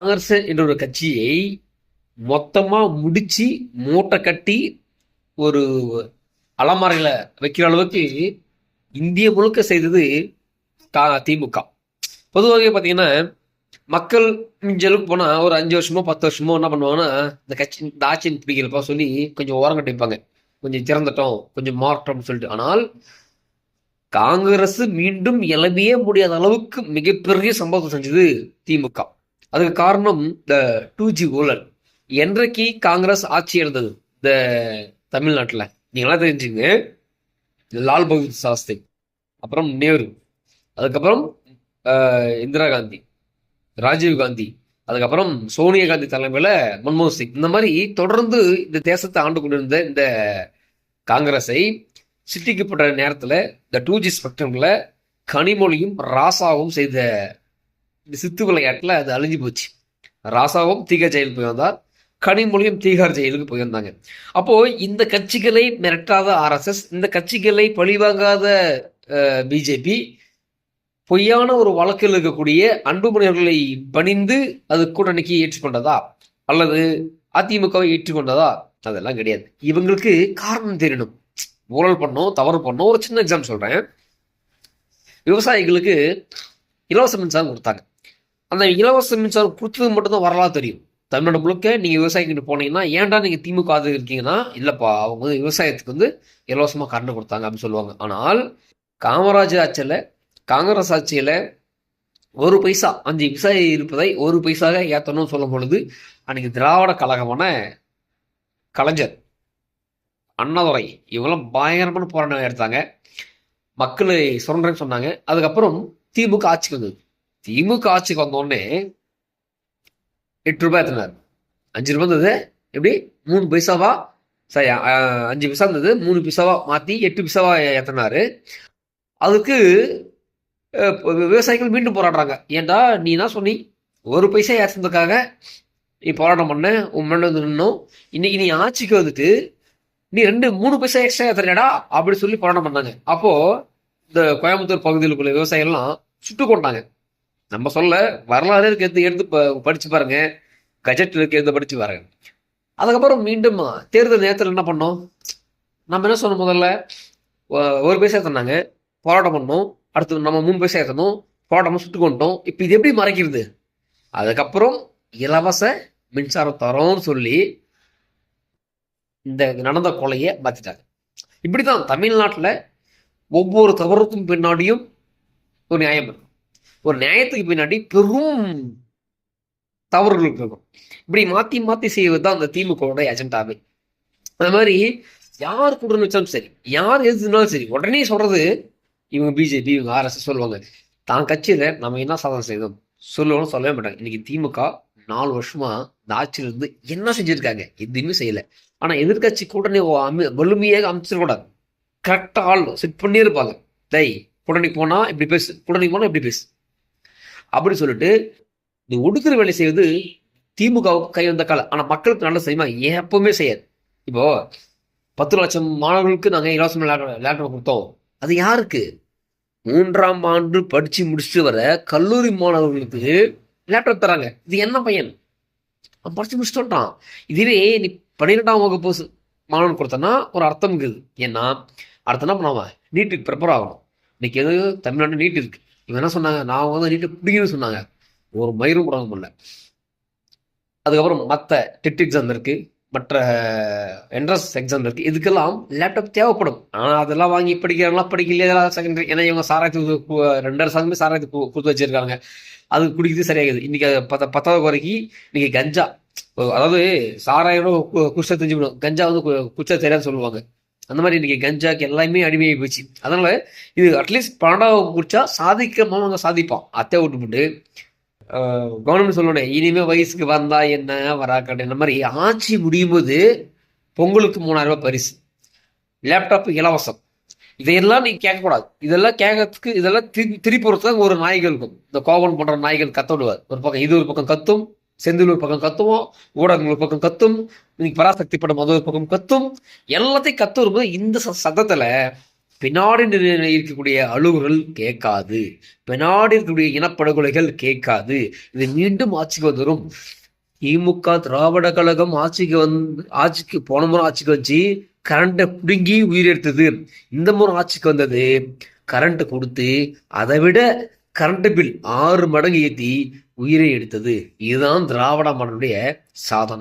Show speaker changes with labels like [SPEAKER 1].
[SPEAKER 1] காங்கிரஸ் என்ற ஒரு கட்சியை மொத்தமா முடிச்சு மூட்டை கட்டி ஒரு அலமாரியில வைக்கிற அளவுக்கு இந்திய முழுக்க செய்தது திமுக. பொதுவாக பார்த்தீங்கன்னா மக்கள் மிஞ்சலுக்கு போனா ஒரு 5 வருஷமோ 10 வருஷமோ என்ன பண்ணுவாங்கன்னா இந்த ஆட்சியின் பிடிக்கிறப்பா சொல்லி கொஞ்சம் ஓரம் கட்டிப்பாங்க, கொஞ்சம் திறந்துட்டோம், கொஞ்சம் மாற்றம்னு சொல்லிட்டு. ஆனால் காங்கிரஸ் மீண்டும் எழவே முடியாத அளவுக்கு மிகப்பெரிய சம்பவத்தை செஞ்சது திமுக. அதுக்கு காரணம் இந்த 2G ஊழல். என்றைக்கு காங்கிரஸ் ஆட்சி இருந்தது இந்த தமிழ்நாட்டில் நீங்களா தெரிஞ்சுங்க, லால் பகதூர் சாஸ்திரி, அப்புறம் நேரு, அதுக்கப்புறம் இந்திரா காந்தி, ராஜீவ் காந்தி, அதுக்கப்புறம் சோனியா காந்தி தலைமையில மன்மோகன் சிங், இந்த மாதிரி தொடர்ந்து இந்த தேசத்தை ஆண்டு கொண்டிருந்த இந்த காங்கிரஸை சிட்டிக்கப்பட்ட நேரத்தில் இந்த 2G ஸ்பெக்ட்ரம்ல கனிமொழியும் ராசாவும் செய்த இந்த சித்து விளையாட்டுல அது அழிஞ்சு போச்சு. ராசாவும் தீகார் ஜெயிலுக்கு போய் வந்தார், கனிமொழியும் தீகார் ஜெயிலுக்கு போயிருந்தாங்க. அப்போ இந்த கட்சிகளை மிரட்டாத ஆர்எஸ்எஸ், இந்த கட்சிகளை பழிவாங்காத பிஜேபி, பொய்யான ஒரு வழக்கில் இருக்கக்கூடிய அன்புமணி அவர்களை பணிந்து அது கூட்டணிக்கு ஏற்றுக்கொண்டதா அல்லது அதிமுகவை ஏற்றுக்கொண்டதா? அதெல்லாம் கிடையாது. இவங்களுக்கு காரணம் தெரியணும். ஊழல் பண்ணோம், தவறு பண்ணோம். ஒரு சின்ன எக்ஸாம் சொல்றேன். விவசாயிகளுக்கு இலவச மின்சாரம் கொடுத்தாங்க. அந்த இலவச மின்சாரம் கொடுத்தது மட்டும்தான் வரலாறு தெரியும். தமிழ்நாடு முழுக்க நீங்க விவசாயிகிட்ட போனீங்கன்னா, ஏன்டா நீங்க திமுக இருக்கீங்கன்னா, இல்லப்பா அவங்க வந்து விவசாயத்துக்கு வந்து இலவசமா கரண்ட் கொடுத்தாங்க அப்படின்னு சொல்லுவாங்க. ஆனால் காமராஜர் ஆட்சியில, காங்கிரஸ் ஆட்சியில 1 பைசா 5 விவசாயி இருப்பதை 1 பைசாக ஏற்றணும்னு சொல்லும் பொழுது அன்னைக்கு திராவிட கழகமான கலைஞர், அண்ணாதுரை இவங்கெல்லாம் பயங்கரமான போராட்டம் எடுத்தாங்க. மக்களை சுரண்டன்னு சொன்னாங்க. அதுக்கப்புறம் திமுக ஆட்சிக்கு வந்தது. திமுக ஆட்சிக்கு வந்தோடனே 8 ரூபாய் ஏற்றினார். 5 ரூபாய் இருந்தது எப்படி 3 பைசாவா, சரி 5 பைசா இருந்தது 3 பைசாவா மாற்றி 8 பைசாவா ஏற்றினாரு. அதுக்கு விவசாயிகள் மீண்டும் போராடுறாங்க. ஏன்டா நீ என்ன சொன்னி 1 பைசா ஏற்றுறதுக்காக நீ போராட்டம் பண்ண, உன் மேல வந்து நின்னோம். இன்னைக்கு நீ ஆட்சிக்கு வந்துட்டு நீ 2-3 பைசா எக்ஸ்ட்ரா ஏற்றுறடா அப்படி சொல்லி போராட்டம் பண்ணாங்க. அப்போ இந்த கோயம்புத்தூர் பகுதியில் உள்ள விவசாயிகள்லாம் சுட்டு கொண்டாங்க. நம்ம சொல்ல வரலாறு எடுத்து படிச்சு பாருங்க, கஜெட் எடுத்து படிச்சு பாருங்க. அதுக்கப்புறம் மீண்டும் தேர்தல் நேரத்தில் என்ன பண்ணோம், நம்ம என்ன சொன்னோம், முதல்ல 1 பைசா ஏற்றினாங்க, போராட்டம் பண்ணோம். அடுத்து நம்ம 3 பைசா ஏற்றணும், போராட்டம் சுட்டு கொண்டோம். இப்போ இது எப்படி மறைக்கிறது? அதுக்கப்புறம் இலவச மின்சாரம் தரோன்னு சொல்லி இந்த நடந்த கொலையை மாத்திட்டாங்க. இப்படிதான் தமிழ்நாட்டில் ஒவ்வொரு தவறுக்கும் பின்னாடியும் ஒரு நியாயம் இருக்கும். ஒரு நியாயத்துக்கு பின்னாடி பெரும் தவறுகள் இருக்கும். இப்படி மாத்தி மாத்தி செய்வது தான் அந்த திமுகவோட அஜெண்டாவே. அது மாதிரி யார் கூட்டணி வச்சாலும் சரி, யார் எதுனாலும் சரி, உடனே சொல்றது இவங்க பிஜேபி, இவங்க ஆர்எஸ்எஸ் சொல்லுவாங்க. தான் கட்சியில நம்ம என்ன சாதனை செய்தோம் சொல்லுவோம்னு சொல்லவே மாட்டாங்க. இன்னைக்கு திமுக 4 வருஷமா இந்த ஆட்சியில இருந்து என்ன செஞ்சிருக்காங்க? எதுவுமே செய்யல. ஆனா எதிர்கட்சி கூட்டணி வலிமையாக அமைச்சிடக்கூடாது. கரெக்டா ஆள் செட் பண்ணி இருப்பாங்க. கூட்டணி போனா இப்படி பேசு, கூட்டணி போனா இப்படி பேசு அப்படி சொல்லிட்டு இந்த ஒடுக்குற வேலை செய்வது திமுகவுக்கு கை வந்த காலம். ஆனா மக்களுக்கு நல்ல செய்யுமா? எப்பவுமே செய்யாது. இப்போ 10 லட்சம் மாணவர்களுக்கு நாங்க இலவச லேப்டாப் கொடுத்தோம். அது யாருக்கு? 3ஆம் ஆண்டு படிச்சு முடிச்சுட்டு வர கல்லூரி மாணவர்களுக்கு லேப்டாப் தராங்க. இது என்ன பையன்? அவன் படிச்சு முடிச்சுட்டு வந்துட்டான். இதுவே நீ 12ஆம் வகுப்பு மாணவன் கொடுத்தனா ஒரு அர்த்தம் இருக்குது. ஏன்னா அடுத்த என்ன பண்ணுவான், நீட்டுக்கு ப்ரிப்பேர் ஆகணும். இன்னைக்கு எது தமிழ்நாடு நீட் இருக்கு. இவன் என்ன சொன்னாங்க, நான் வந்து நீட்டை பிடிக்கணும்னு சொன்னாங்க. ஒரு மயிரும் கூட முடியல. அதுக்கப்புறம் மற்ற டெட் எக்ஸாம் இருக்கு, மற்ற என்ட்ரன்ஸ் எக்ஸாம் இருக்கு. இதுக்கெல்லாம் லேப்டாப் தேவைப்படும். ஆனால் அதெல்லாம் வாங்கி படிக்கிறவங்களாம் படிக்கலையா செகண்டரி. ஏன்னா இவங்க சாராயத்துக்கு 2 வருஷமே சாராயத்துக்கு கொடுத்து வச்சிருக்காங்க. அது குடிக்கிறது சரியாகுது. இன்னைக்கு 10வது வரைக்கும் இன்னைக்கு கஞ்சா, அதாவது சாராயோட குடிச்சா தெரிஞ்சுக்கணும், கஞ்சா வந்து குடிச்சா தெரியாது சொல்லுவாங்க. அந்த மாதிரி இன்னைக்கு கஞ்சாக்கு எல்லாமே அடிமையாகி போச்சு. அதனால இது அட்லீஸ்ட் 12வது குடிச்சா சாதிக்கிறவங்க சாதிப்பான். அத்தை விட்டுப்பட்டு கவர்மெண்ட் சொல்லணும், இனிமே வயசுக்கு வந்தா என்ன வராக்கட்டு. இந்த மாதிரி ஆட்சி முடியும் போது பொங்கலுக்கு 3000 ரூபாய் பரிசு, லேப்டாப் இலவசம். இதையெல்லாம் நீங்க கேட்கக்கூடாது. இதெல்லாம் கேட்கறதுக்கு இதெல்லாம் திரிப்புறத்துக்கு ஒரு நாய்கள் இருக்கும். இந்த கோவன் போன்ற நாய்கள் கத்த விடுவார். ஒரு பக்கம் இது ஒரு பக்கம் கத்தும், செந்தில் ஒரு பக்கம் கத்துவோம், ஊடகங்கள் ஒரு பக்கம் கத்தும், இன்னைக்கு பராசக்தி படம் அது ஒரு பக்கம் கத்தும். எல்லாத்தையும் கத்து வரும்போது இந்த சத்தத்துல பின்னாடி இருக்கக்கூடிய அழுகுகள் கேட்காது, பின்னாடி இருக்கக்கூடிய இனப்படுகொலைகள் கேட்காது. இது மீண்டும் ஆட்சிக்கு வந்துடும். திமுக திராவிட கழகம் ஆட்சிக்கு போன முறை ஆட்சிக்கு வச்சு கரண்ட்டை பிடுங்கி உயிரெடுத்தது. இந்த முறை ஆட்சிக்கு வந்தது கரண்ட் கொடுத்து அதை விட கரண்ட் பில் 6 மடங்கு ஏற்றி உயிரை எடுத்தது. இதுதான் திராவிட மாடலுடைய சாதனை.